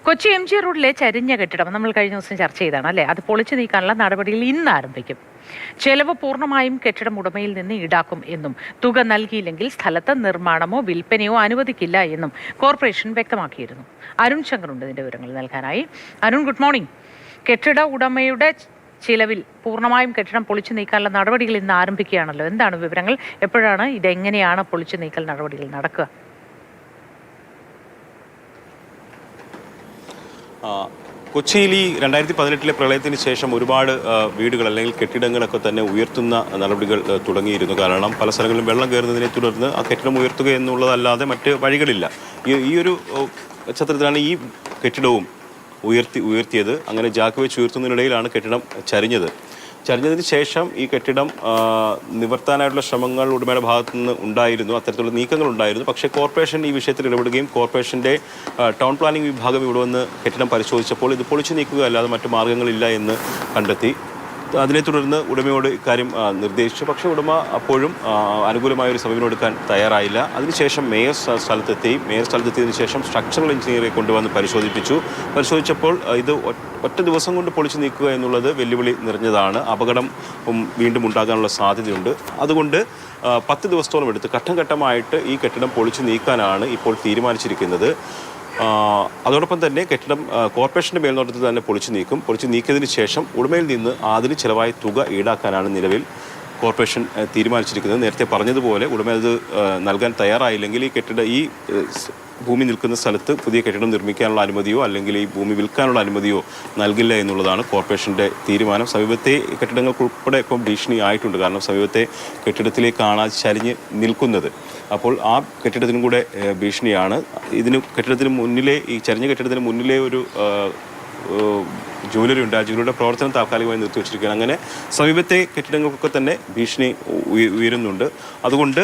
Kochi M G റോഡിലെ ചരിഞ്ഞ കെട്ടിടം നമ്മൾ കഴിഞ്ഞ ദിവസം ചർച്ച ചെയ്താണ് അല്ലേ? അത് പൊളിച്ചു നീക്കാനുള്ള നടപടികൾ ഇന്ന് ആരംഭിക്കും. ചെലവ് പൂർണ്ണമായും കെട്ടിടം ഉടമയിൽ നിന്ന് ഈടാക്കും എന്നും തുക നൽകിയില്ലെങ്കിൽ സ്ഥലത്ത് നിർമ്മാണമോ വിൽപ്പനയോ അനുവദിക്കില്ല എന്നും കോർപ്പറേഷൻ വ്യക്തമാക്കിയിരുന്നു. അരുൺ ശങ്കറുണ്ട് ഇതിന്റെ വിവരങ്ങൾ നൽകാനായി. Arun, good morning. കെട്ടിട ഉടമയുടെ ചിലവിൽ പൂർണ്ണമായും കെട്ടിടം പൊളിച്ചു നീക്കാനുള്ള നടപടികൾ ഇന്ന് ആരംഭിക്കുകയാണല്ലോ. എന്താണ് വിവരങ്ങൾ? എപ്പോഴാണ് ഇതെങ്ങനെയാണ് പൊളിച്ചു നീക്കൽ നടപടികൾ നടക്കുക? കൊച്ചിയിൽ ഈ 2018 പ്രളയത്തിന് ശേഷം ഒരുപാട് വീടുകൾ അല്ലെങ്കിൽ കെട്ടിടങ്ങളൊക്കെ തന്നെ ഉയർത്തുന്ന നടപടികൾ തുടങ്ങിയിരുന്നു. കാരണം പല സ്ഥലങ്ങളിലും വെള്ളം കയറുന്നതിനെ തുടർന്ന് ആ കെട്ടിടം ഉയർത്തുക എന്നുള്ളതല്ലാതെ മറ്റ് വഴികളില്ല. ഈ ഒരു പശ്ചാത്തലത്തിലാണ് ഈ കെട്ടിടവും ഉയർത്തിയത്. അങ്ങനെ ജാക്ക് വെച്ച് ഉയർത്തുന്നതിനിടയിലാണ് കെട്ടിടം ചരിഞ്ഞതിന് ശേഷം ഈ കെട്ടിടം നിവർത്താനായിട്ടുള്ള ശ്രമങ്ങൾ ഉടമയുടെ ഭാഗത്തു നിന്ന് ഉണ്ടായിരുന്നു, അത്തരത്തിലുള്ള നീക്കങ്ങൾ ഉണ്ടായിരുന്നു. പക്ഷേ കോർപ്പറേഷൻ ഈ വിഷയത്തിൽ ഇടപെടുകയും കോർപ്പറേഷൻ്റെ ടൗൺ പ്ലാനിംഗ് വിഭാഗം ഇവിടെ വന്ന് കെട്ടിടം പരിശോധിച്ചപ്പോൾ ഇത് പൊളിച്ചു നീക്കുക അല്ലാതെ മറ്റു മാർഗ്ഗങ്ങളില്ല എന്ന് കണ്ടെത്തി. അതിനെ തുടർന്ന് ഉടമയോട് ഇക്കാര്യം നിർദ്ദേശിച്ചു. പക്ഷേ ഉടമ അപ്പോഴും അനുകൂലമായ ഒരു സമീപനം എടുക്കാൻ തയ്യാറായില്ല. അതിനുശേഷം മേയർ സ്ഥലത്തെത്തിയതിനു ശേഷം സ്ട്രക്ചറൽ എഞ്ചിനീയറെ കൊണ്ടുവന്ന് പരിശോധിച്ചപ്പോൾ ഇത് ഒറ്റ ദിവസം കൊണ്ട് പൊളിച്ചു നീക്കുക എന്നുള്ളത് വെല്ലുവിളി നിറഞ്ഞതാണ്. അപകടം വീണ്ടും ഉണ്ടാകാനുള്ള സാധ്യതയുണ്ട്. അതുകൊണ്ട് 10 ദിവസത്തോളം എടുത്ത് ഘട്ടം ഘട്ടമായിട്ട് ഈ കെട്ടിടം പൊളിച്ചു നീക്കാനാണ് ഇപ്പോൾ തീരുമാനിച്ചിരിക്കുന്നത്. അതോടൊപ്പം തന്നെ കെട്ടിടം കോർപ്പറേഷൻ്റെ മേൽനോട്ടത്തിൽ തന്നെ പൊളിച്ചു നീക്കിയതിന് ശേഷം ഉടമയിൽ നിന്ന് അതിന് ചിലവായ തുക ഈടാക്കാനാണ് നിലവിൽ കോർപ്പറേഷൻ തീരുമാനിച്ചിരിക്കുന്നത്. നേരത്തെ പറഞ്ഞതുപോലെ ഉടമ അത് നൽകാൻ തയ്യാറായില്ലെങ്കിൽ ഈ ഭൂമി നിൽക്കുന്ന സ്ഥലത്ത് പുതിയ കെട്ടിടം നിർമ്മിക്കാനുള്ള അനുമതിയോ അല്ലെങ്കിൽ ഈ ഭൂമി വിൽക്കാനുള്ള അനുമതിയോ നൽകില്ല എന്നുള്ളതാണ് കോർപ്പറേഷൻ്റെ തീരുമാനം. സമീപത്തെ കെട്ടിടങ്ങൾക്കുൾപ്പെടെ ഇപ്പം ഭീഷണി ആയിട്ടുണ്ട്. കാരണം സമീപത്തെ കെട്ടിടത്തിലേക്കാണ് ചരിഞ്ഞ് നിൽക്കുന്നത്. അപ്പോൾ ആ കെട്ടിടത്തിനും കൂടെ ഭീഷണിയാണ്. കെട്ടിടത്തിന് മുന്നിലെ ഈ ചരിഞ്ഞ കെട്ടിടത്തിന് മുന്നിലെ ഒരു ജൂവലറി ഉണ്ട്. ആ ജൂവലറിയുടെ പ്രവർത്തനം താൽക്കാലികമായി നിർത്തിവെച്ചിരിക്കുകയാണ്. അങ്ങനെ സമീപത്തെ കെട്ടിടങ്ങൾക്കൊക്കെ തന്നെ ഭീഷണി ഉയരുന്നുണ്ട്. അതുകൊണ്ട്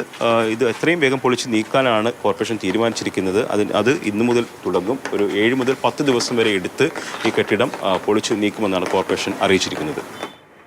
ഇത് എത്രയും വേഗം പൊളിച്ച് നീക്കാനാണ് കോർപ്പറേഷൻ തീരുമാനിച്ചിരിക്കുന്നത്. അത് ഇന്നു മുതൽ തുടങ്ങും. ഒരു 7 മുതൽ 10 ദിവസം വരെ എടുത്ത് ഈ കെട്ടിടം പൊളിച്ചു നീക്കുമെന്നാണ് കോർപ്പറേഷൻ അറിയിച്ചിരിക്കുന്നത്.